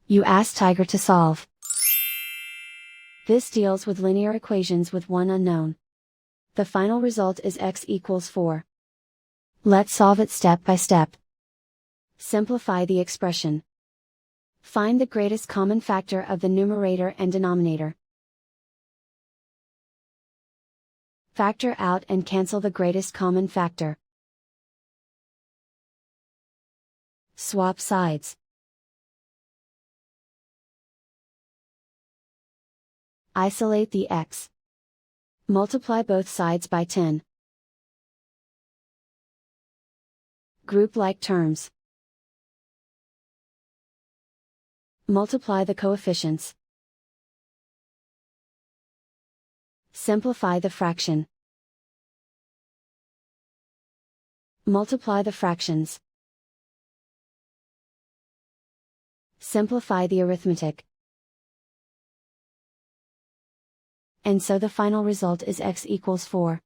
You ask Tiger to solve. This deals with linear equations with one unknown. The final result is x equals 4. Let's solve it step by step. Simplify the expression. Find the greatest common factor of the numerator and denominator. Factor out and cancel the greatest common factor. Swap sides. Isolate the x. Multiply both sides by 10. Group like terms. Multiply the coefficients. Simplify the fraction. Multiply the fractions. Simplify the arithmetic. And so the final result is x equals 4.